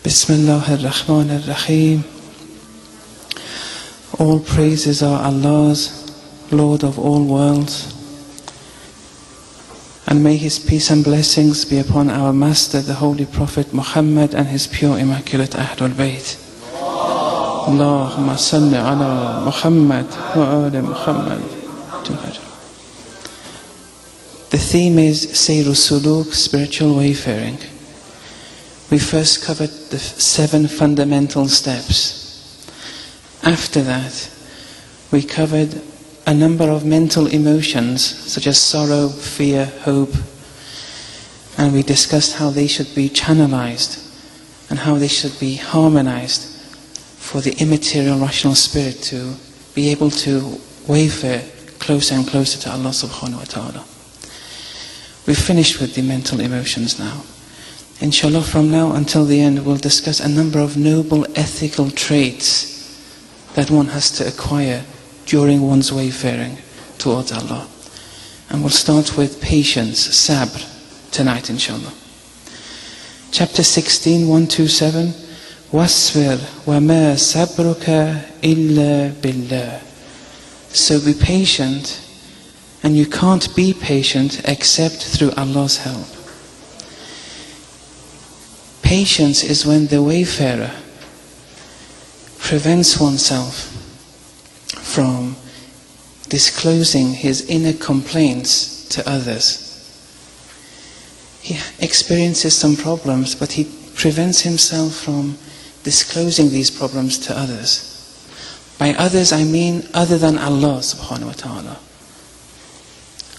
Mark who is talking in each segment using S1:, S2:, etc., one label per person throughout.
S1: Bismillah ar-Rahman ar-Rahim. All praises are Allah's, Lord of all worlds. And may His peace and blessings be upon our Master, the Holy Prophet Muhammad, and His pure Immaculate Ahlul Bayt. Allahumma salli ala Muhammad wa ala Muhammad. The theme is Sayru Suluk, spiritual wayfaring. We first covered the 7 fundamental steps. After that, we covered a number of mental emotions such as sorrow, fear, hope, and we discussed how they should be channelized and how they should be harmonized for the immaterial rational spirit to be able to wayfare closer and closer to Allah subhanahu wa ta'ala. We've finished with the mental emotions now. Inshallah, from now until the end, we'll discuss a number of noble ethical traits that one has to acquire during one's wayfaring towards Allah. And we'll start with patience, sabr, tonight inshallah. Chapter 16, 127, Wasfir wa ma sabruka illa billah. So be patient, and you can't be patient except through Allah's help. Patience is when the wayfarer prevents oneself from disclosing his inner complaints to others. He experiences some problems, but he prevents himself from disclosing these problems to others. By others I mean other than Allah subhanahu wa ta'ala.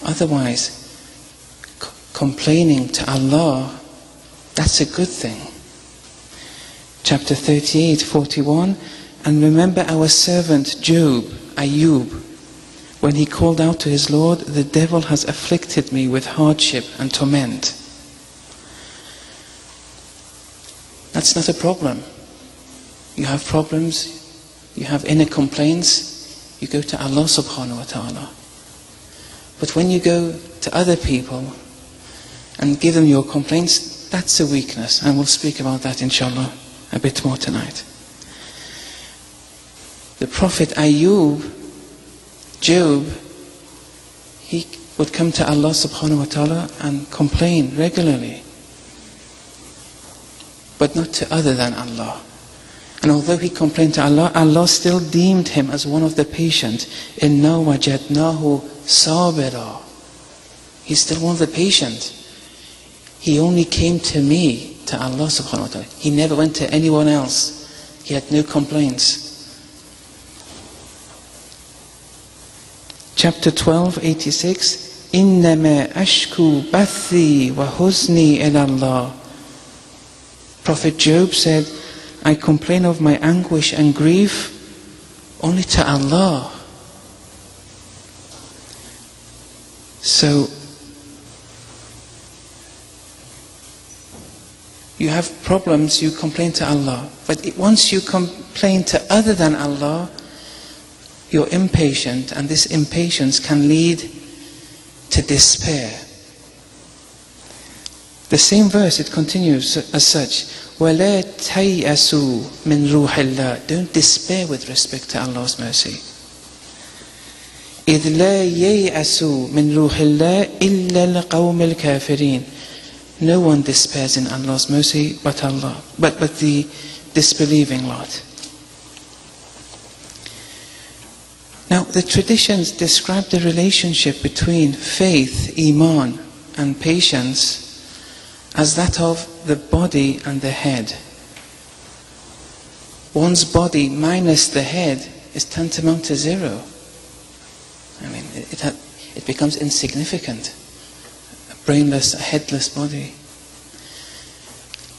S1: Otherwise, complaining to Allah, that's a good thing. Chapter 38, 41, and remember our servant Job, Ayub, when he called out to his Lord, the devil has afflicted me with hardship and torment. That's not a problem. You have problems, you have inner complaints, you go to Allah subhanahu wa ta'ala. But when you go to other people and give them your complaints, that's a weakness, and we'll speak about that inshallah a bit more tonight. The Prophet Ayub, Job, he would come to Allah subhanahu wa ta'ala and complain regularly, but not to other than Allah. And although he complained to Allah, Allah still deemed him as one of the patient. Inna wajadnahu sabira. He's still one of the patient. He only came to me, to Allah subhanahu wa ta'ala. He never went to anyone else. He had no complaints. Chapter 12, 86. Innama ashku bathi wa huzni ila Allah. Prophet Job said, I complain of my anguish and grief only to Allah. So, you have problems, you complain to Allah. But once you complain to other than Allah, you're impatient, and this impatience can lead to despair. The same verse, it continues as such. وَلَا تَيْأَسُوا مِنْ رُوحِ اللَّهِ. Don't despair with respect to Allah's mercy. إِذْ لَا يَيْأَسُوا مِنْ رُوحِ اللَّهِ إِلَّا الْقَوْمِ الْكَافِرِينَ. No one despairs in Allah's mercy but Allah, but the disbelieving lot. Now, the traditions describe the relationship between faith, iman, and patience as that of the body and the head. One's body minus the head is tantamount to zero. I mean, it becomes insignificant. A brainless, a headless body.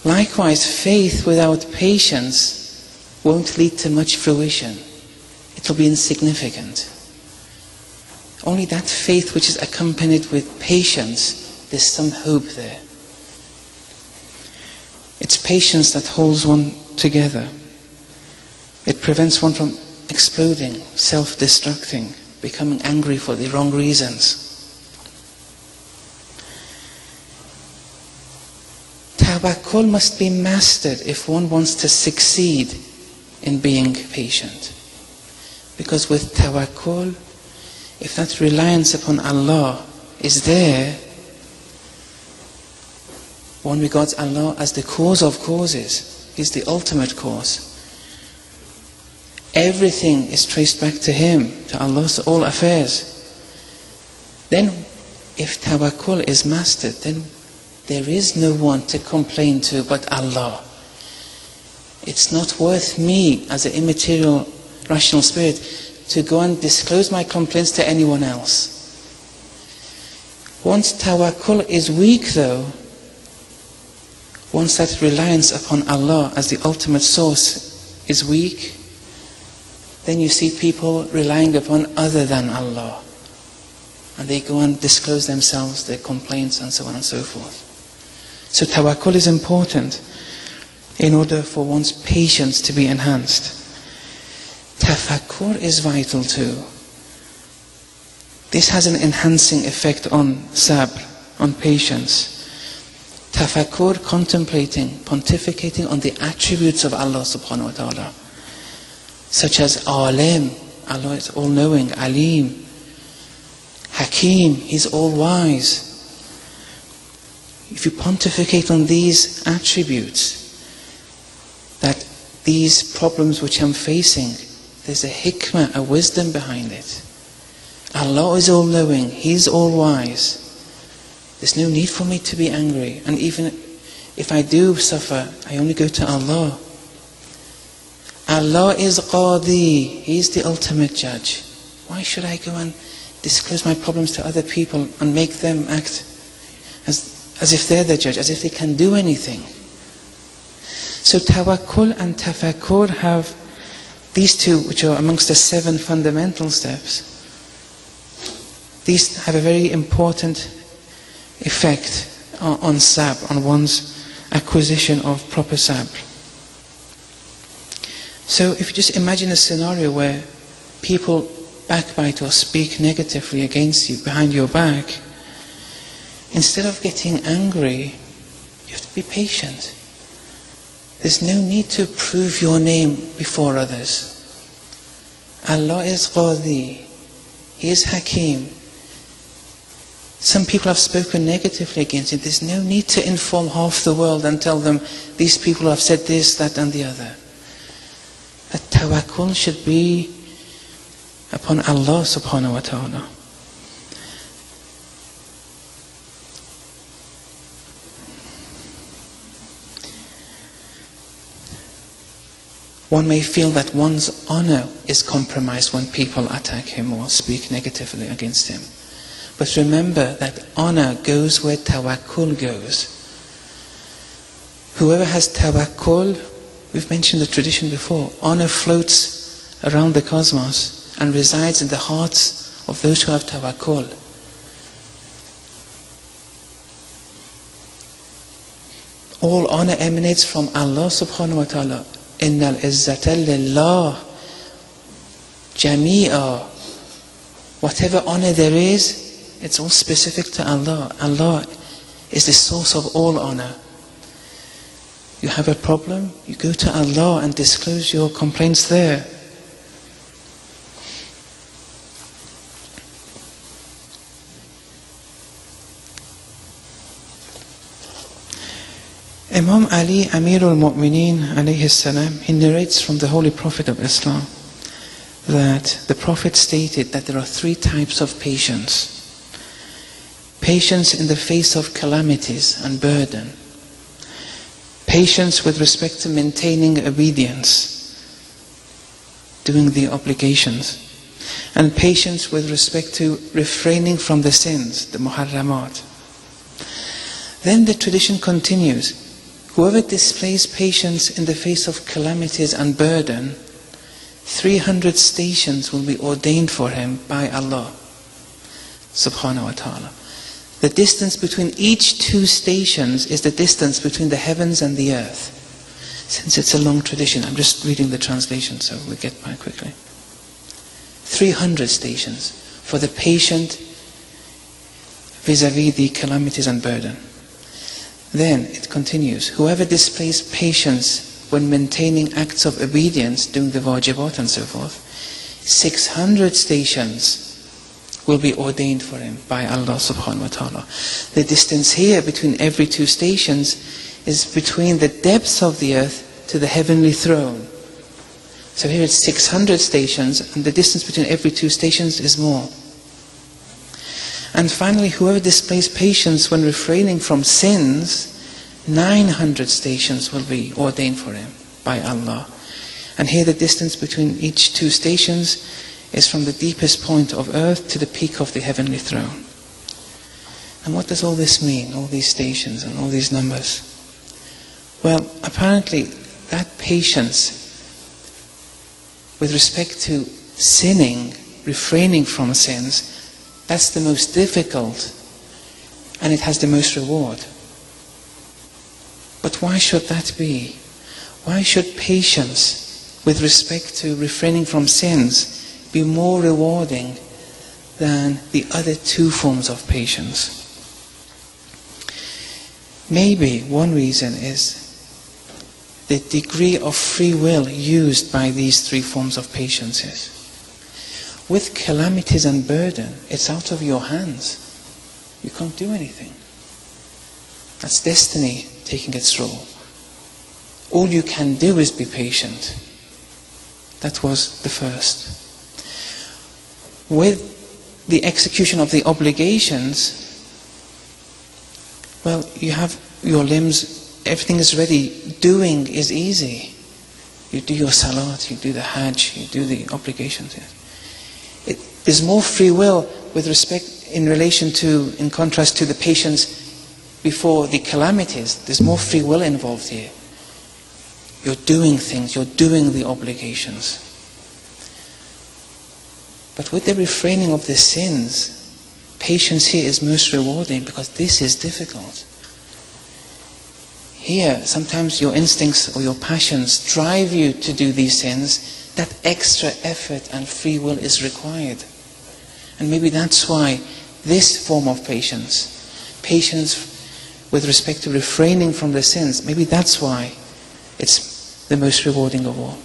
S1: Likewise, faith without patience won't lead to much fruition. It will be insignificant. Only that faith which is accompanied with patience, there's some hope there. It's patience that holds one together. It prevents one from exploding, self-destructing, becoming angry for the wrong reasons. tawakkul must be mastered if one wants to succeed in being patient. Because with tawakkul, if that reliance upon Allah is there, one regards Allah as the cause of causes. He's the ultimate cause. Everything is traced back to Him, to Allah's all affairs. Then, if tawakkul is mastered, then there is no one to complain to but Allah. It's not worth me, as an immaterial, rational spirit, to go and disclose my complaints to anyone else. Once tawakkul is weak though, once that reliance upon Allah as the ultimate source is weak, then you see people relying upon other than Allah. And they go and disclose themselves, their complaints and so on and so forth. So tawakkul is important in order for one's patience to be enhanced. Tafakkur is vital too. This has an enhancing effect on sabr, on patience. Tafakkur, contemplating, pontificating on the attributes of Allah subhanahu wa ta'ala. Such as Alim, Allah is all-knowing, Alim. Hakim, He's all-wise. If you pontificate on these attributes, that these problems which I'm facing, there's a hikmah, a wisdom behind it. Allah is all-knowing, He's all-wise. There's no need for me to be angry. And even if I do suffer, I only go to Allah. Allah is Qadi, He's the ultimate judge. Why should I go and disclose my problems to other people and make them act as if they're the judge, as if they can do anything? So tawakkul and tafakkur have these two, which are amongst the 7 fundamental steps. These have a very important effect on sabr, on one's acquisition of proper sabr. So if you just imagine a scenario where people backbite or speak negatively against you behind your back, instead of getting angry, you have to be patient. There's no need to prove your name before others. Allah is Qadi, He is Hakim. Some people have spoken negatively against Him. There's no need to inform half the world and tell them, these people have said this, that and the other. That tawakkul should be upon Allah subhanahu wa ta'ala. One may feel that one's honor is compromised when people attack him or speak negatively against him. But remember that honor goes where tawakkul goes. Whoever has tawakkul, we've mentioned the tradition before, honor floats around the cosmos and resides in the hearts of those who have tawakkul. All honor emanates from Allah subhanahu wa ta'ala. Innal izzata lillah jami'a. Whatever honor there is, it's all specific to Allah. Allah is the source of all honor. You have a problem, you go to Allah and disclose your complaints there. Imam Ali, Amirul Mu'mineen alayhi salam, he narrates from the Holy Prophet of Islam that the Prophet stated that there are 3 types of patience. Patience in the face of calamities and burden. Patience with respect to maintaining obedience, doing the obligations. And patience with respect to refraining from the sins, the muharramat. Then the tradition continues. Whoever displays patience in the face of calamities and burden, 300 stations will be ordained for him by Allah subhanahu wa ta'ala. The distance between each 2 stations is the distance between the heavens and the earth. Since it's a long tradition, I'm just reading the translation, so we'll get by quickly. 300 stations for the patient vis-a-vis the calamities and burden. Then it continues, whoever displays patience when maintaining acts of obedience, doing the wajibat and so forth, 600 stations will be ordained for him by Allah subhanahu wa ta'ala. The distance here between every two stations is between the depths of the earth to the heavenly throne. So here it's 600 stations, and the distance between every two stations is more. And finally, whoever displays patience when refraining from sins, 900 stations will be ordained for him by Allah. And here the distance between each two stations is from the deepest point of earth to the peak of the heavenly throne. And what does all this mean, all these stations and all these numbers? Well, apparently that patience with respect to sinning, refraining from sins, that's the most difficult, and it has the most reward. But why should that be? Why should patience with respect to refraining from sins be more rewarding than the other two forms of patience? Maybe one reason is the degree of free will used by these three forms of patience. With calamities and burden, it's out of your hands. You can't do anything. That's destiny taking its role. All you can do is be patient. That was the first. With the execution of the obligations, well, you have your limbs, everything is ready. Doing is easy. You do your salat, you do the hajj, you do the obligations. There's more free will with respect in contrast to the patience before the calamities. There's more free will involved here. You're doing things, you're doing the obligations. But with the refraining of the sins, patience here is most rewarding because this is difficult. Here, sometimes your instincts or your passions drive you to do these sins. That extra effort and free will is required. And maybe that's why this form of patience with respect to refraining from the sins, maybe that's why it's the most rewarding of all.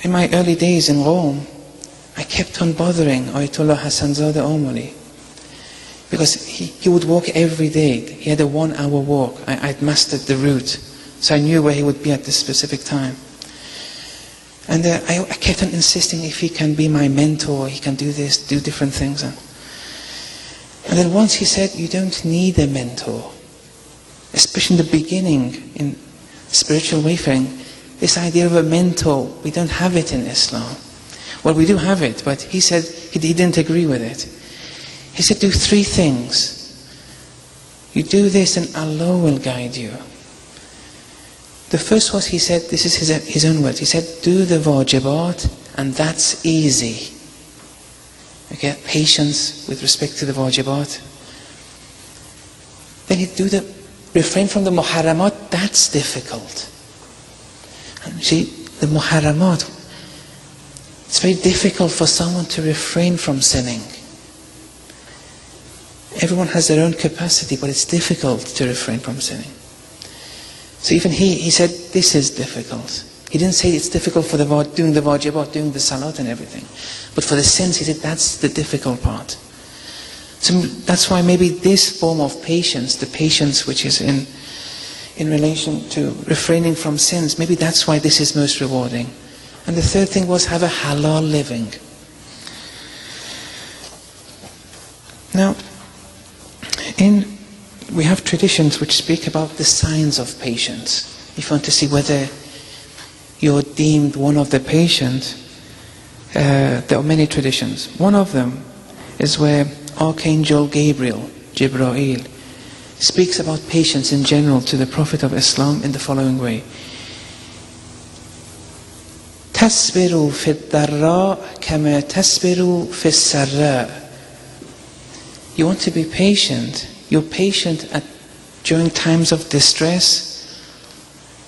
S1: In my early days in Rome, I kept on bothering Ayatollah Hassanzadeh Omari because he would walk every day. He had a 1-hour walk. I'd mastered the route, so I knew where he would be at this specific time. And I kept on insisting if he can be my mentor, he can do this, do different things. And then once he said, you don't need a mentor. Especially in the beginning, in spiritual wayfaring, this idea of a mentor, we don't have it in Islam. Well, we do have it, but he said he didn't agree with it. He said, do 3 things. You do this and Allah will guide you. The first was, he said, this is his own words, he said, do the wajibat and that's easy. Okay, patience with respect to the wajibat. Then he'd refrain from the muharramat, that's difficult. And see, the muharramat, it's very difficult for someone to refrain from sinning. Everyone has their own capacity, but it's difficult to refrain from sinning. So even he said, this is difficult. He didn't say it's difficult for doing the wajibat, doing the salat and everything. But for the sins, he said, that's the difficult part. So that's why maybe this form of patience, the patience which is in relation to refraining from sins, maybe that's why this is most rewarding. And the third thing was, have a halal living. Now, we have traditions which speak about the signs of patience. If you want to see whether you're deemed one of the patient, there are many traditions. One of them is where Archangel Gabriel, Jibreel, speaks about patience in general to the Prophet of Islam in the following way. تَصْبِرُوا فِي الضَّرَّاءِ كَمَا تَصْبِرُوا فِي السَّرَّاءِ. You want to be patient. You're patient during times of distress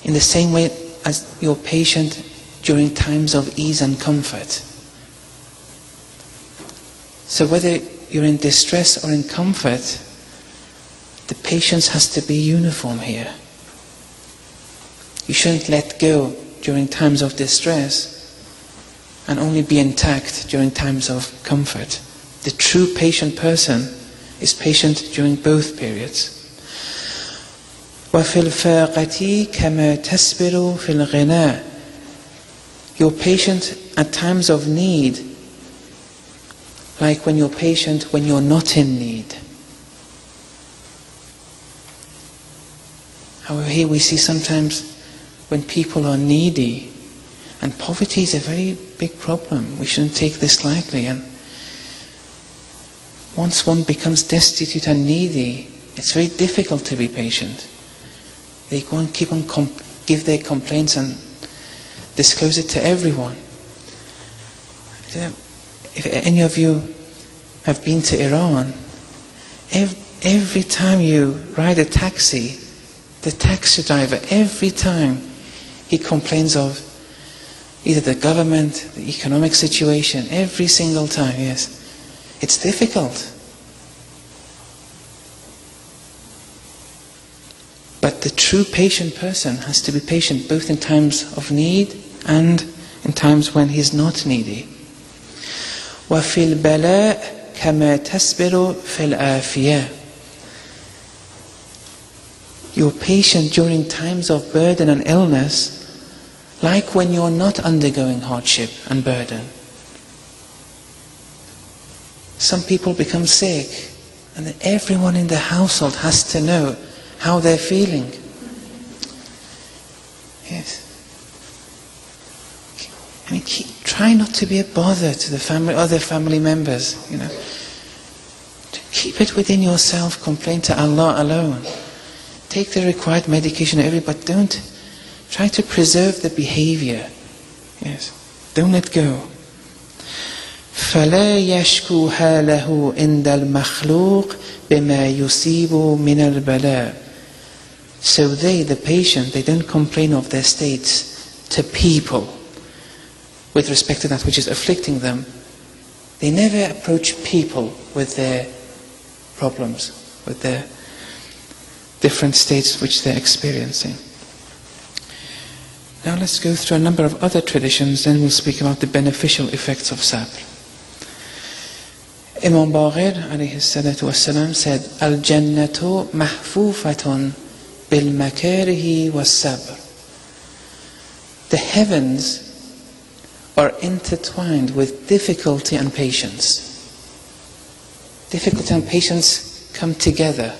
S1: in the same way as you're patient during times of ease and comfort. So whether you're in distress or in comfort, the patience has to be uniform here. You shouldn't let go during times of distress and only be intact during times of comfort. The true patient person is patient during both periods. وَفِي الْفَاقَةِ كَمَا تَصْبِرُ فِي الْغِنَى. You're patient at times of need, like when you're patient when you're not in need. However, here we see sometimes when people are needy, and poverty is a very big problem. We shouldn't take this lightly. And once one becomes destitute and needy, it's very difficult to be patient. They go and keep on give their complaints and disclose it to everyone. If any of you have been to Iran, every time you ride a taxi, the taxi driver, every time he complains of either the government, the economic situation, every single time, yes. It's difficult. But the true patient person has to be patient both in times of need and in times when he's not needy. وَفِي الْبَلَاءِ كَمَا تَصْبِرُ فِي الْعَافِيَةِ. You're patient during times of burden and illness, like when you're not undergoing hardship and burden. Some people become sick, and then everyone in the household has to know how they're feeling. Yes. I mean, try not to be a bother to the other family members, Keep it within yourself, complain to Allah alone. Take the required medication, but don't try to preserve the behavior. Yes, don't let go. فَلَا يَشْكُو حَالَهُ عِنْدَ الْمَخْلُوقِ بِمَا يُصِيبُ مِنَ الْبَلَاءِ. So they, the patient, they don't complain of their states to people with respect to that which is afflicting them. They never approach people with their problems, with their different states which they're experiencing. Now let's go through a number of other traditions, then we'll speak about the beneficial effects of sabr. Imam Baqir alayhi salatu wassalam said, Al-Jannatu mahfufatun bil-makarihi was-sabr. The heavens are intertwined with difficulty and patience. Difficulty and patience come together.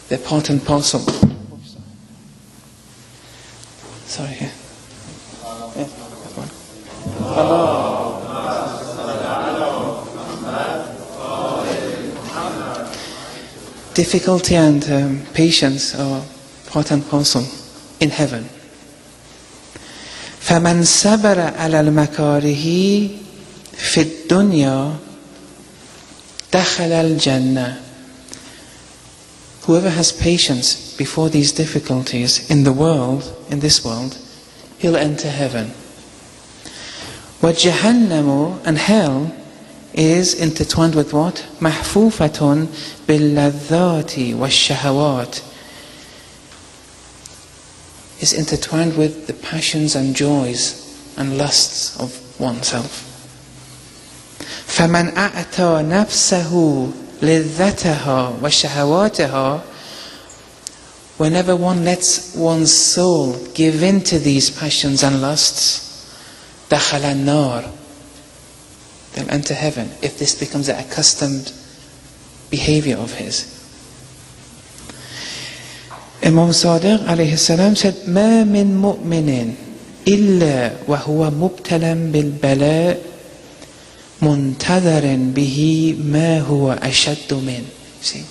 S1: They're part and parcel. Sorry, yeah. Difficulty and patience are part and parcel in heaven. فَمَنْ صَبَرَ عَلَى الْمَكَارِهِ فِي الدُّنْيَا دَخَلَ الْجَنَّةِ. Whoever has patience before these difficulties in the world, in this world, he'll enter heaven. وَجَهَنَّمُ, and hell is intertwined with what? مَحْفُوفَةٌ بِاللَّذَّاتِ وَالشَّهَوَاتِ. Is intertwined with the passions and joys and lusts of oneself. فَمَنْ أَعْتَى نَفْسَهُ لِذَّتَهَا وَشَهَوَاتِهَا. Whenever one lets one's soul give in to these passions and lusts, دَخَلَ النَّارِ, they'll enter heaven, if this becomes an accustomed behavior of his. Imam Sadiq alayhi salam said, مَا مِن مُؤْمِنٍ إِلَّا وَهُوَ مُبْتَلًا بِالْبَلَاءِ مُنْتَظَرٍ بِهِ مَا هُوَ أَشَدُّ مِنْ. See,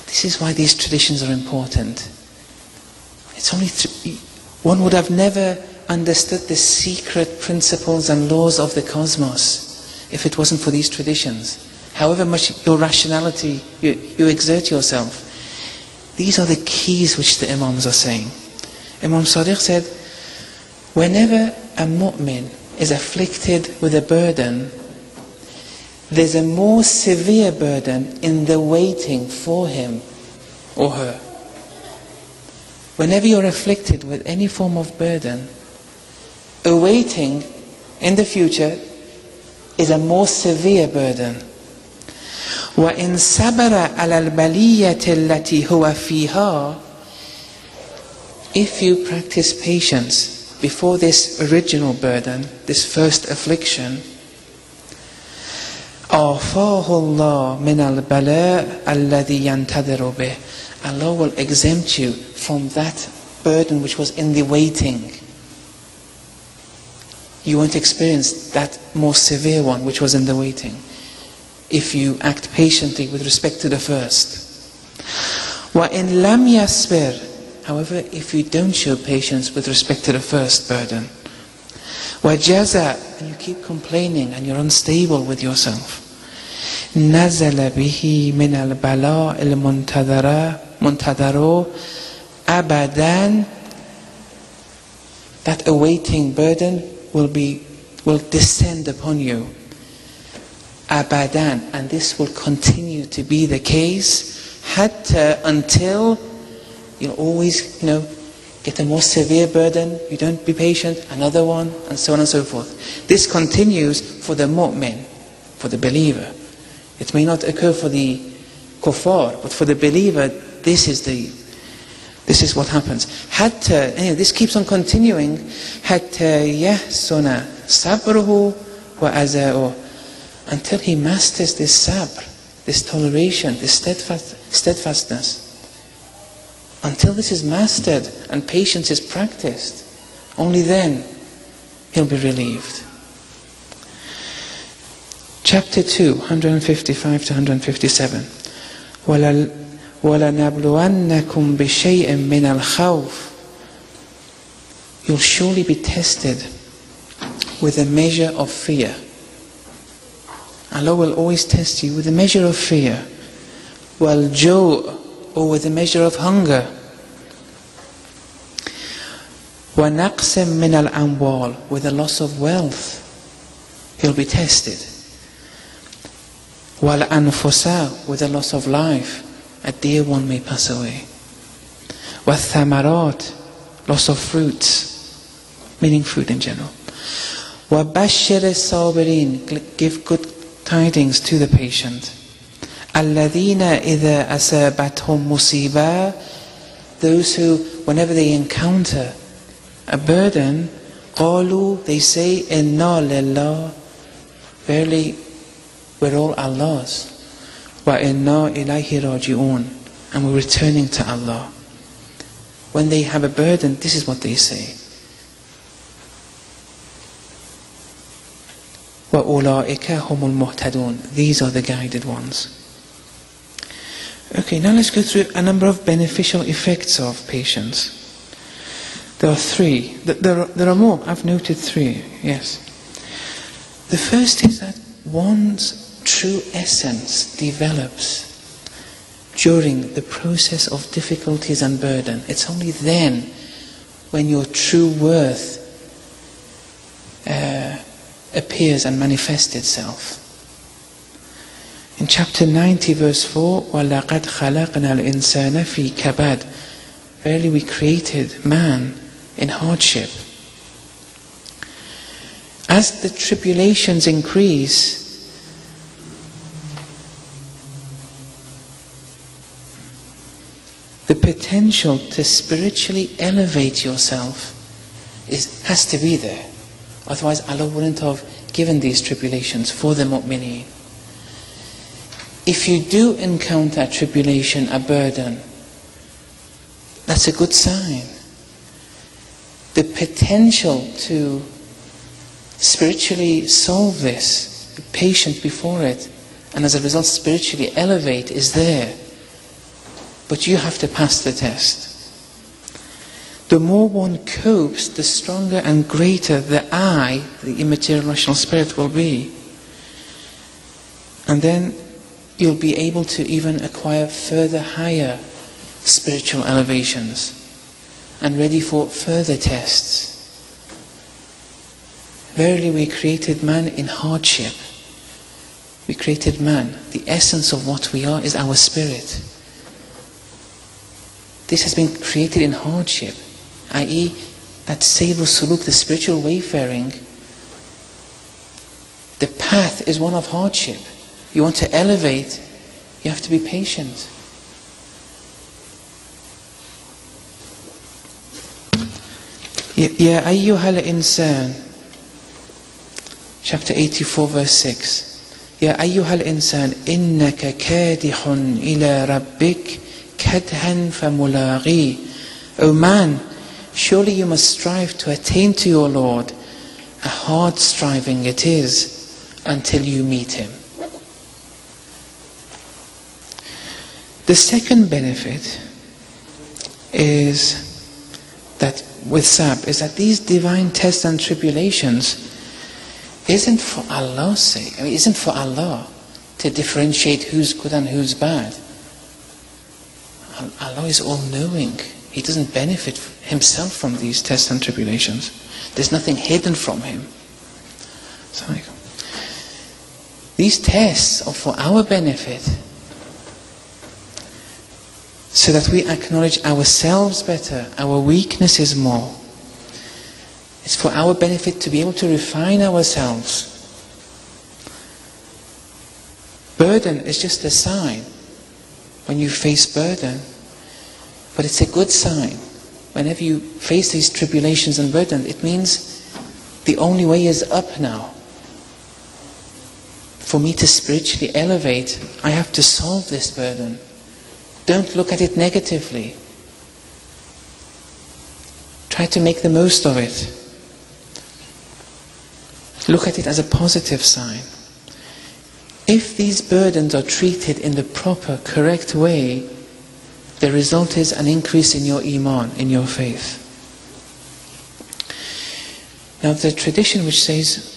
S1: this is why these traditions are important. It's only one would have never understood the secret principles and laws of the cosmos if it wasn't for these traditions. However much your rationality, you exert yourself, these are the keys which the Imams are saying. Imam Sadiq said, whenever a mu'min is afflicted with a burden, there's a more severe burden in the waiting for him or her. Whenever you're afflicted with any form of burden, awaiting in the future is a more severe burden. وَإِن صَبَرَ عَلَى الْبَلِيَّةِ الَّتِي هُوَ فِيهَا, if you practice patience before this original burden, this first affliction, عَافَاهُ اللَّهُ مِنَ الْبَلَاءِ الَّذِي يَنْتَظِرُ بِهِ, Allah will exempt you from that burden which was in the waiting. You won't experience that more severe one which was in the waiting, if you act patiently with respect to the first. وَإِن لَمْ يَصْبِرْ, however, if you don't show patience with respect to the first burden, وَجَزَى, and you keep complaining and you're unstable with yourself, نَزَلَ بِهِ مِنَ الْبَلَاءِ الْمُنْتَظَرُ أَبَدًا, that awaiting burden will descend upon you. Abadan, and this will continue to be the case until you always get a more severe burden, you don't be patient, another one, and so on and so forth. This continues for the mu'min, for the believer. It may not occur for the kuffar, but for the believer, this is what happens. This keeps on continuing. حَتَّى يَحْسُنَ صَبْرُهُ وَأَزَاؤُهُ, until he masters this sabr, this toleration, this steadfastness. Until this is mastered and patience is practiced, only then he'll be relieved. Chapter 2, 155 to 157. وَلَنَبْلُوَنَّكُمْ بِشَيْءٍ مِّنَ الْخَوْفِ, you'll surely be tested with a measure of fear. Allah will always test you with a measure of fear. وَالْجُوءِ, or with a measure of hunger. وَنَقْسٍ مِّنَ الْأَمْوَالِ, with a loss of wealth. He'll be tested. وَالْأَنفُسَ, with a loss of life. A dear one may pass away. وَالثَّمَرَاتِ, loss of fruits, meaning food in general. وَبَشِّرِ الصَّابِرِينَ, give good tidings to the patient. الَّذِينَ إِذَا أَصَابَتْهُمْ مُصِيبَةٌ, those who, whenever they encounter a burden, قَالُوا, they say, إِنَّا لِلَّهِ, verily we're all Allah's. وَإِنَّا إِلَيْهِ رَاجِعُونَ, and we're returning to Allah. When they have a burden, this is what they say. وَأُولَٰئِكَ هُمُ الْمُهْتَدُونَ, these are the guided ones. Okay, now let's go through a number of beneficial effects of patience. There are three. There are more. I've noted three, yes. The first is that one's true essence develops during the process of difficulties and burden. It's only then when your true worth appears and manifests itself. In chapter 90 verse 4, وَلَقَدْ خَلَقْنَا الْإِنسَانَ فِي كَبَدٍ, verily we created man in hardship. As the tribulations increase, the potential to spiritually elevate yourself has to be there. Otherwise Allah wouldn't have given these tribulations for the mu'mineen. If you do encounter tribulation, a burden, that's a good sign. The potential to spiritually solve this, be patient before it, and as a result spiritually elevate is there. But you have to pass the test. The more one copes, the stronger and greater the I, the immaterial rational spirit, will be. And then you'll be able to even acquire further higher spiritual elevations and ready for further tests. Verily we created man in hardship. We created man. The essence of what we are is our spirit. This has been created in hardship, i.e. that Sayru Suluk, the spiritual wayfaring, the path is one of hardship. You want to elevate, you have to be patient. Ya ayyuhal insan, chapter 84 verse 6. Ya ayyuhal insan, innaka kadihun ila rabbik kadhan famulaghi. O man, surely you must strive to attain to your Lord. A hard striving it is until you meet Him. The second benefit is that with Sab is that these divine tests and tribulations isn't for Allah's sake. I mean, isn't for Allah to differentiate who's good and who's bad. Allah is all-knowing. He doesn't benefit Himself from these tests and tribulations. There's nothing hidden from Him. So these tests are for our benefit, so that we acknowledge ourselves better, our weaknesses more. It's for our benefit to be able to refine ourselves. Burden is just a sign when you face burden, but it's a good sign. Whenever you face these tribulations and burden, it means the only way is up now. For me to spiritually elevate, I have to solve this burden. Don't look at it negatively. Try to make the most of it. Look at it as a positive sign. If these burdens are treated in the proper, correct way, the result is an increase in your iman, in your faith. Now the tradition which says,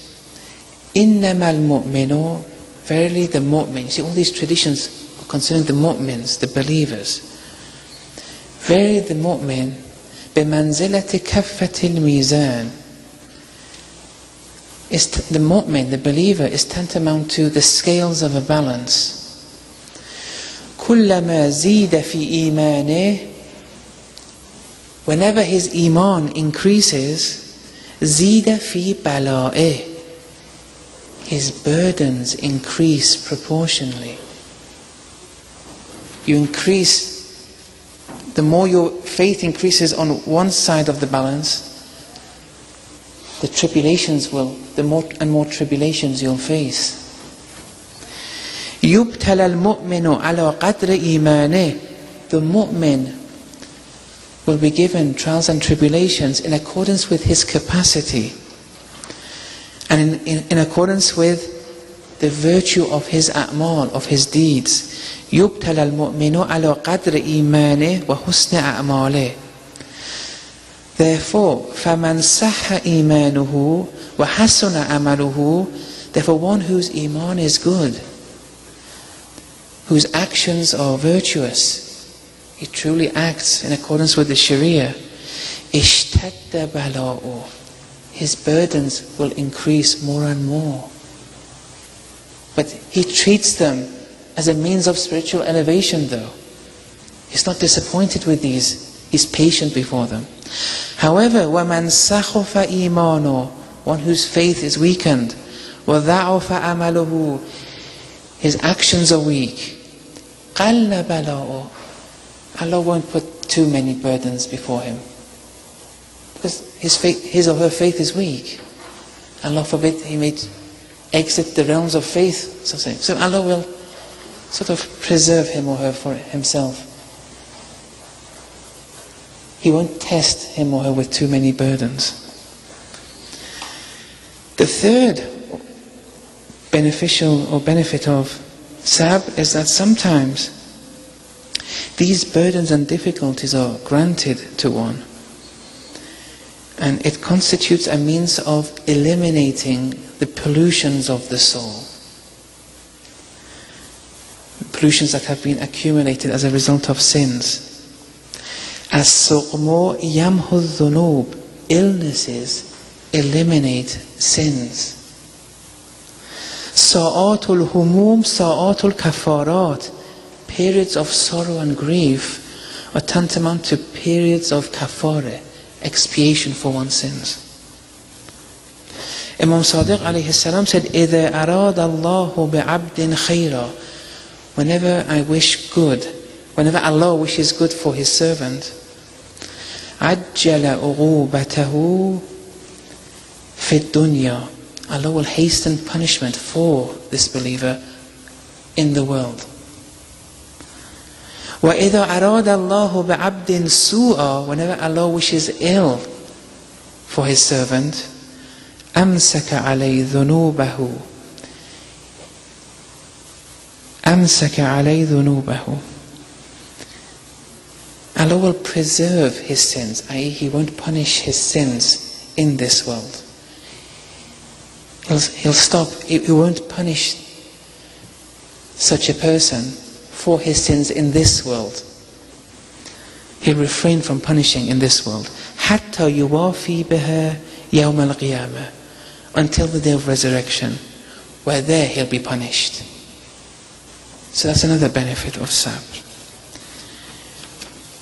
S1: إِنَّمَا الْمُؤْمِنُونَ, verily the mu'min. You see, all these traditions concerning the mu'mins, the believers. Verily the mu'min, بِمَنْزِلَةِ كَفَّةِ الْمِيزَانِ, the mu'min, the believer, is tantamount to the scales of a balance. كُلَّمَا زِيدَ فِي إِيمَانِهِ, whenever his iman increases, زِيدَ فِي بَلَائِهِ, his burdens increase proportionally. You increase, the more your faith increases on one side of the balance, the tribulations will, the more and more tribulations you'll face. يُبْتَلَى الْمُؤْمِنُ عَلَى قَدْرِ إِيمَانِهِ, the mu'min will be given trials and tribulations in accordance with his capacity and in accordance with the virtue of his a'mal, of his deeds. يُبْتَلَى الْمُؤْمِنُ عَلَى قَدْرِ إِيمَانِهِ وَحُسْنِ أَعْمَالِهِ. Therefore, فَمَنْ صَحَّ إِيمَانُهُ وَحَسُنَ عَمَلُهُ, therefore one whose iman is good, whose actions are virtuous, he truly acts in accordance with the Sharia, اشْتَدَّ بَلَاؤُهُ, his burdens will increase more and more. But he treats them as a means of spiritual elevation though. He's not disappointed with these, he's patient before them. However, وَمَنْ سَخُفَ إِيمَانُهُ, one whose faith is weakened, وَضَعُفَ عَمَلُهُ, his actions are weak, قَلَّ بَلَاؤُهُ, Allah won't put too many burdens before him. Because his or her faith is weak. Allah forbid he may exit the realms of faith, so to say. So Allah will sort of preserve him or her for himself. He won't test him or her with too many burdens. The third beneficial or benefit of Sab is that sometimes these burdens and difficulties are granted to one, and it constitutes a means of eliminating the pollutions of the soul. Pollutions that have been accumulated as a result of sins. As-suqmu yamhu dhunub, illnesses eliminate sins. Sa'atul humum, sa'atul kafarat. Periods of sorrow and grief are tantamount to periods of kafare, expiation for one's sins. Imam Sadiq alayhi salam said, إِذَا أَرَادَ اللَّهُ بِعَبْدٍ خَيْرًا. Whenever I wish good, whenever Allah wishes good for His servant, عَجَّلَ أُغُوبَتَهُ فِي الدُّنْيَا. Allah will hasten punishment for this believer in the world. وَإِذَا أَرَادَ اللَّهُ بِعَبْدٍ سُوءًا. Whenever Allah wishes ill for His servant, أَمْسَكَ عَلَيْهِ ذُنُوبَهُ. أَمْسَكَ عَلَيْهِ ذُنُوبَهُ. Allah will preserve His sins, i.e. He won't punish His sins in this world. He'll stop, He won't punish such a person for his sins in this world. He'll refrain from punishing in this world. حَتَّى يُوَافِي بِهَا يَوْمَ الْقِيَامَةِ. Until the day of resurrection, where there he'll be punished. So that's another benefit of sabr.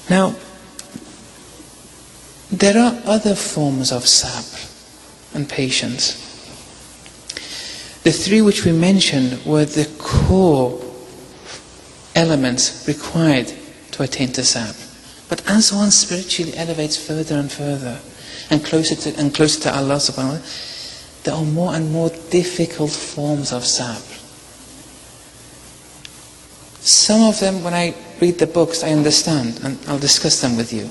S1: Now, there are other forms of sabr and patience. The three which we mentioned were the core elements required to attain to sabr. But as one spiritually elevates further and further and closer to Allah subhanahu wa ta'ala, there are more and more difficult forms of sabr. Some of them, when I read the books, I understand, and I'll discuss them with you.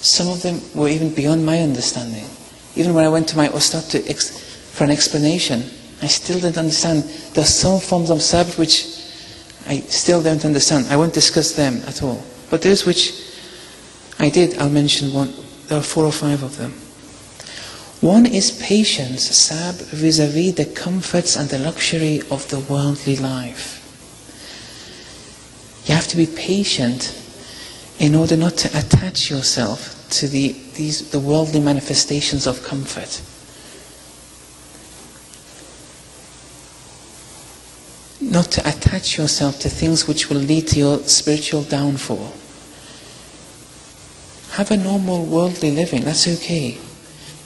S1: Some of them were even beyond my understanding. Even when I went to my ustad for an explanation, I still didn't understand. There are some forms of sabr which I still don't understand. I won't discuss them at all. But those which I did, I'll mention one. There are 4 or 5 of them. One is patience, sabr, vis-a-vis the comforts and the luxury of the worldly life. You have to be patient in order not to attach yourself to the worldly manifestations of comfort. Not to attach yourself to things which will lead to your spiritual downfall. Have a normal worldly living, that's okay.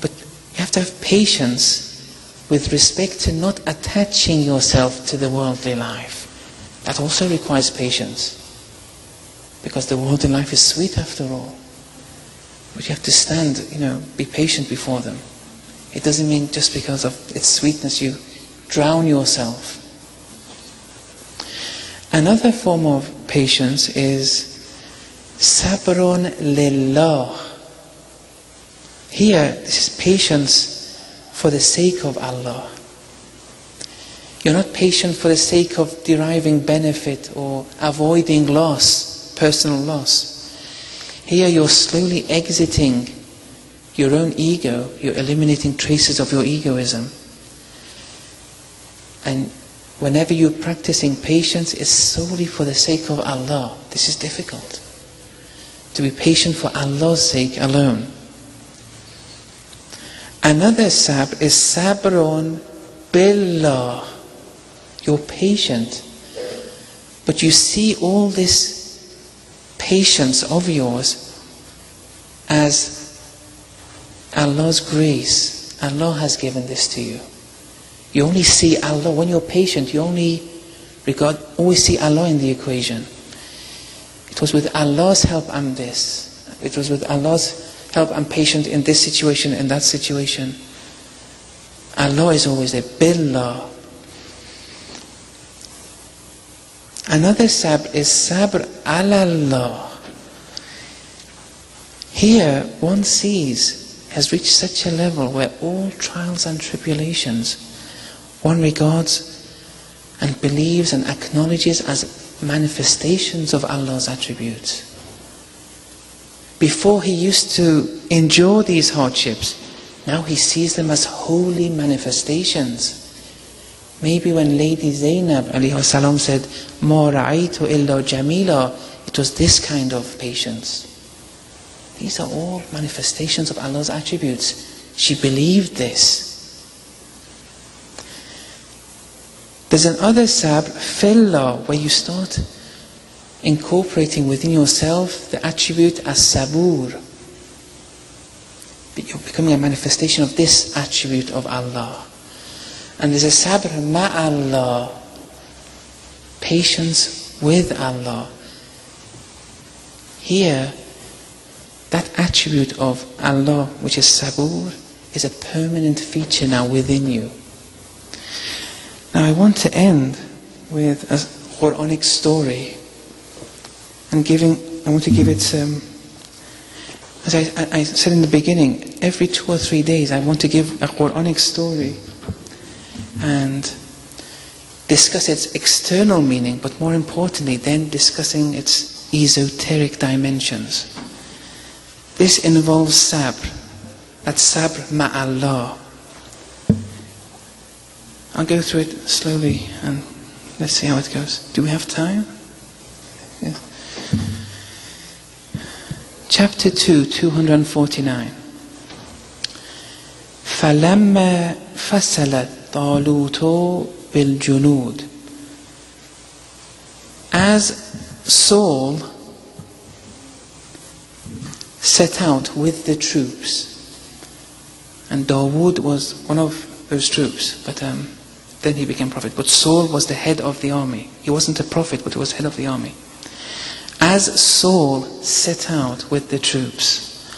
S1: But you have to have patience with respect to not attaching yourself to the worldly life. That also requires patience. Because the worldly life is sweet after all. But you have to stand, be patient before them. It doesn't mean just because of its sweetness you drown yourself. Another form of patience is sabrun lillah. Here, this is patience for the sake of Allah. You're not patient for the sake of deriving benefit or avoiding loss, personal loss. Here you're slowly exiting your own ego, you're eliminating traces of your egoism. And whenever you're practicing patience, it's solely for the sake of Allah. This is difficult. To be patient for Allah's sake alone. Another sabr is sabrun billah. You're patient, but you see all this patience of yours as Allah's grace. Allah has given this to you. You only see Allah. When you're patient, you always see Allah in the equation. It was with Allah's help I'm this. It was with Allah's help I'm patient in this situation, in that situation. Allah is always there. Billah. Another sabr is sabr alallah. Here one has reached such a level where all trials and tribulations one regards and believes and acknowledges as manifestations of Allah's attributes. Before he used to endure these hardships, now he sees them as holy manifestations. Maybe when Lady Zainab alayhi salam said, "Ma ra'aytu illa jamila," it was this kind of patience. These are all manifestations of Allah's attributes. She believed this. There's another sabr, fillah, where you start incorporating within yourself the attribute as sabur. You're becoming a manifestation of this attribute of Allah. And there's a sabr ma'allah, patience with Allah. Here, that attribute of Allah, which is sabur, is a permanent feature now within you. Now I want to end with a Quranic story, and I want to give it, as I said in the beginning, every 2 or 3 days I want to give a Quranic story and discuss its external meaning, but more importantly then discussing its esoteric dimensions. This involves sabr, that's sabr ma'allah. I'll go through it slowly and let's see how it goes. Do we have time? Yeah. Chapter 2, 249. فَلَمَّا فَصَلَتْ طَالُوتُ بِالْجُنُودِ. As Saul set out with the troops, and Dawood was one of those troops, but then he became prophet. But Saul was the head of the army. He wasn't a prophet, but he was head of the army. As Saul set out with the troops.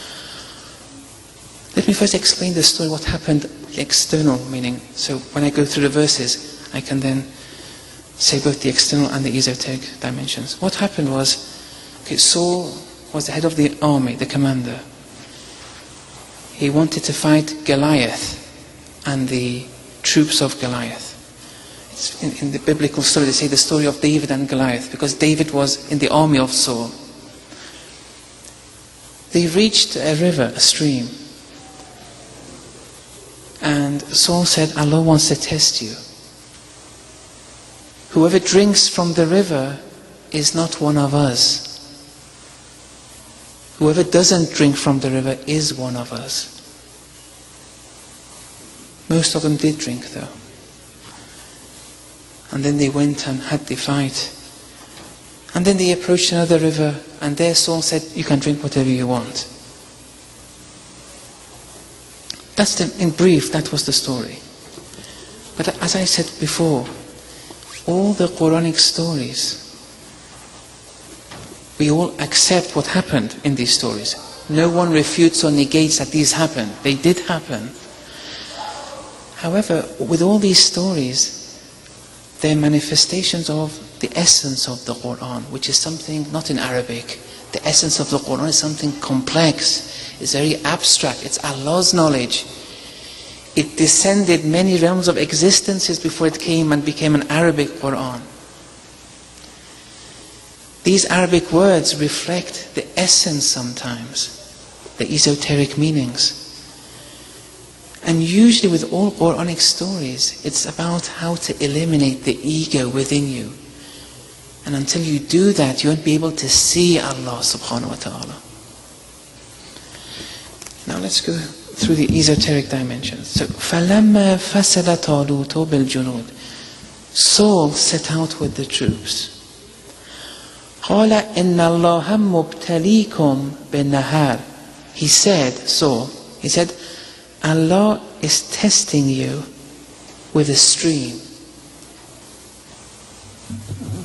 S1: Let me first explain the story, what happened, the external meaning. So when I go through the verses, I can then say both the external and the esoteric dimensions. What happened was, Saul was the head of the army, the commander. He wanted to fight Goliath and the troops of Goliath. In the biblical story, they say the story of David and Goliath, because David was in the army of Saul. They reached a river, a stream, and Saul said, Allah wants to test you. Whoever drinks from the river is not one of us. Whoever doesn't drink from the river is one of us. Most of them did drink though. And then they went and had the fight. And then they approached another river, and there Saul said, you can drink whatever you want. In brief, that was the story. But as I said before, all the Quranic stories, we all accept what happened in these stories. No one refutes or negates that these happened. They did happen. However, with all these stories, they're manifestations of the essence of the Quran, which is something not in Arabic. The essence of the Quran is something complex. It's very abstract. It's Allah's knowledge. It descended many realms of existences before it came and became an Arabic Quran. These Arabic words reflect the essence sometimes, the esoteric meanings. And usually with all Quranic stories, it's about how to eliminate the ego within you. And until you do that, you won't be able to see Allah subhanahu wa ta'ala. Now let's go through the esoteric dimensions. So, فَلَمَّا فَصَلَ طَالُوتُ بِالْجُنُودِ. Saul set out with the troops. قَالَ إِنَّ اللَّهَ مُبْتَلِيكُمْ بِالنَّهَارِ. He said, Allah is testing you with a stream.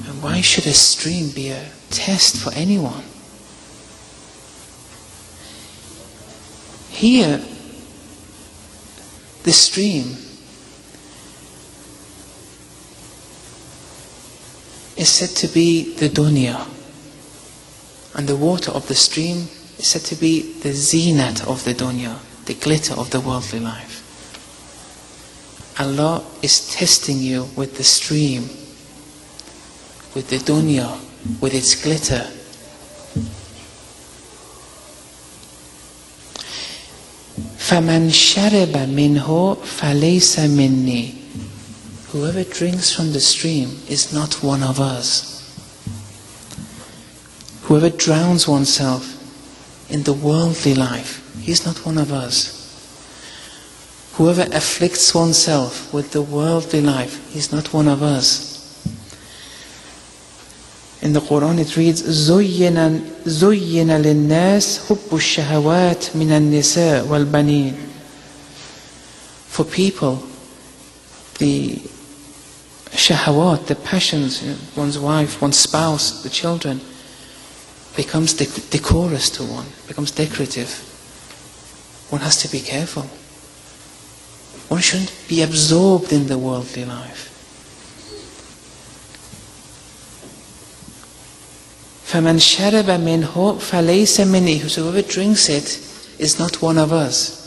S1: And why should a stream be a test for anyone? Here, the stream is said to be the dunya, and the water of the stream is said to be the zinat of the dunya, the glitter of the worldly life. Allah is testing you with the stream, with the dunya, with its glitter. فَمَنْ شَرِبَ مِنْهُ فَلَيْسَ مِنِّي. Whoever drinks from the stream is not one of us. Whoever drowns oneself in the worldly life, he's not one of us. Whoever afflicts oneself with the worldly life, he's not one of us. In the Quran it reads, زُيِّنَ لِلنَّاسِ حُبُّ الشَّهَوَاتِ مِنَ النِّسَاءِ وَالْبَنِينَ. For people, the shahawat, the passions, one's wife, one's spouse, the children, becomes decorous to one, becomes decorative. One has to be careful. One shouldn't be absorbed in the worldly life. فَمَنْ شَرَبَ مِنْهُ فَلَيْسَ مِنِّي. Whoever drinks it is not one of us.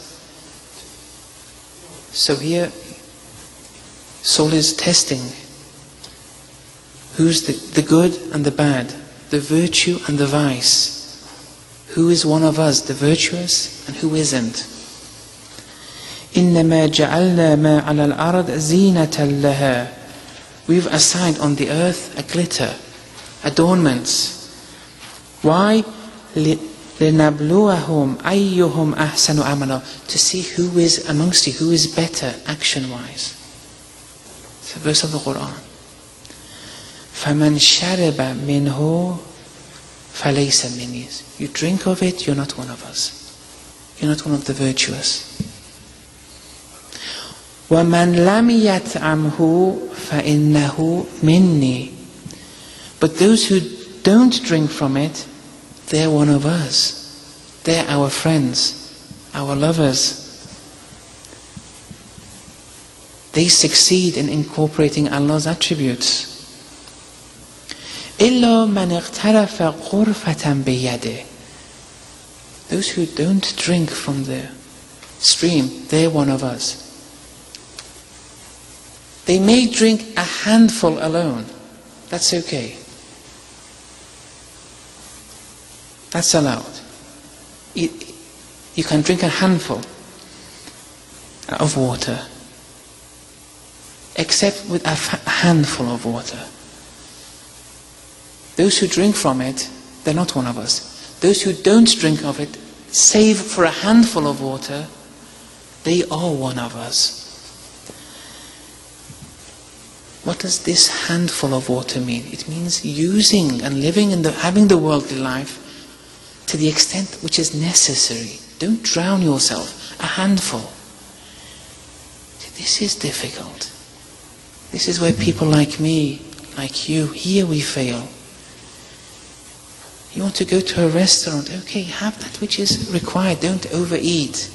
S1: So here, soul is testing who's the good and the bad, the virtue and the vice. Who is one of us, the virtuous, and who isn't? إِنَّمَا جَعَلْنَا مَا عَلَى الْأَرْضِ زِينَةً لَهَا. We've assigned on the earth a glitter, adornments. Why? لِنَبْلُوَهُمْ أَيُّهُمْ أَحْسَنُ عَمَلًا. To see who is amongst you, who is better action-wise. It's a verse of the Quran. فَمَنْ شَرِبَ مِنْهُ فَلَيْسَ مِنِّي. You drink of it, you're not one of us. You're not one of the virtuous. وَمَنْ لَمْ يَطْعَمْهُ فَإِنَّهُ مِنِّي. But those who don't drink from it, they're one of us. They're our friends, our lovers. They succeed in incorporating Allah's attributes. إِلَّا مَنْ اغْتَرَفَ غُرْفَةً بِيَدِهِ. Those who don't drink from the stream, they're one of us. They may drink a handful alone. That's okay. That's allowed. You can drink a handful of water, except with a handful of water. Those who drink from it, they're not one of us. Those who don't drink of it, save for a handful of water, they are one of us. What does this handful of water mean? It means using and living in having the worldly life to the extent which is necessary. Don't drown yourself. A handful. This is difficult. This is where people like me, like you, here we fail. You want to go to a restaurant, okay, have that which is required, don't overeat.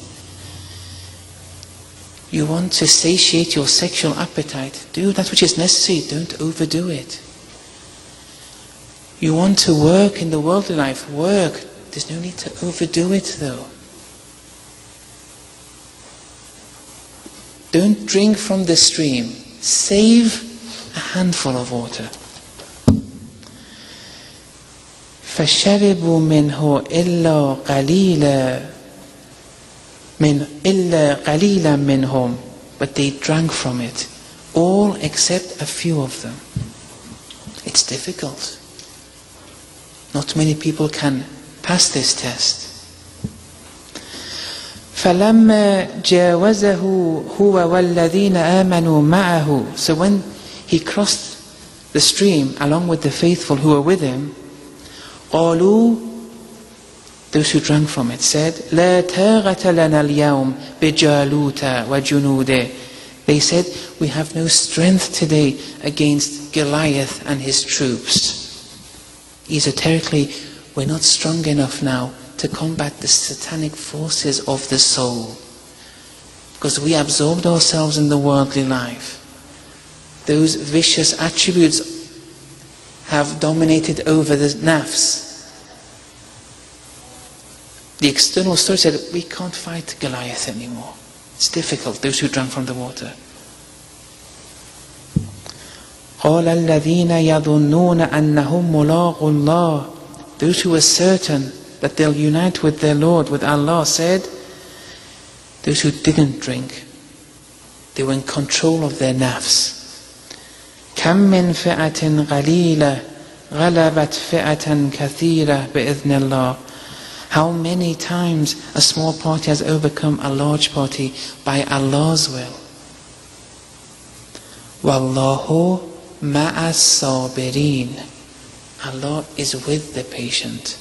S1: You want to satiate your sexual appetite, do that which is necessary, don't overdo it. You want to work in the worldly life, work. There's no need to overdo it though. Don't drink from the stream. Save a handful of water. فَشَرِبُوا مِنْهُ إِلَّا قَلِيلًا مِنْهُمْ. But they drank from it, all except a few of them. It's difficult. Not many people can pass this test. فَلَمَّا جَاوَزَهُ هُوَ وَالَّذِينَ آمَنُوا مَعَهُ. So when he crossed the stream along with the faithful who were with him, قَالُوا, those who drank from it said, لَا تَاغَةَ لَنَا الْيَوْمِ بِجَالُوتَ وَجُنُودِهِ. They said, we have no strength today against Goliath and his troops. Esoterically, we're not strong enough now to combat the satanic forces of the soul, because we absorbed ourselves in the worldly life. Those vicious attributes have dominated over the nafs. The external story said, we can't fight Goliath anymore. It's difficult, those who drank from the water. قَالَ الَّذِينَ يَظُنُّونَ أَنَّهُمْ مُلَاقُوا اللَّهِ. Those who were certain that they'll unite with their Lord, with Allah, said, those who didn't drink, they were in control of their nafs. كَمْ مِنْ فِئَةٍ قَلِيلَةٍ غَلَبَتْ فِئَةً كَثِيرَةً بِإِذْنِ اللَّهِ. How many times a small party has overcome a large party by Allah's will. Wallahu ma'as sabirin. Allah is with the patient.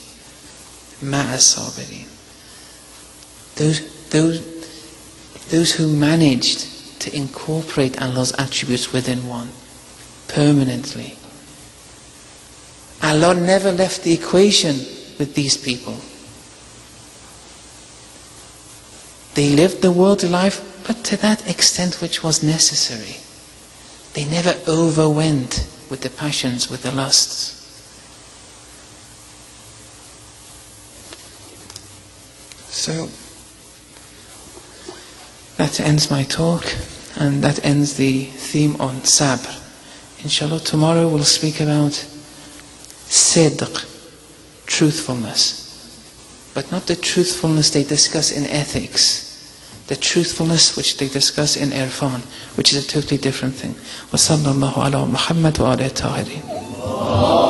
S1: Ma'as sabirin. Those who managed to incorporate Allah's attributes within one permanently. Allah never left the equation with these people. They lived the worldly life, but to that extent which was necessary. They never overwent with the passions, with the lusts. So, that ends my talk, and that ends the theme on sabr. Inshallah, tomorrow we'll speak about sidq, truthfulness. But not the truthfulness they discuss in ethics. The truthfulness which they discuss in irfan, which is a totally different thing. وَصَلَّى اللَّهُ عَلَى مُحَمَّدٍ وَآلِهِ الطَّاهِرِينَ.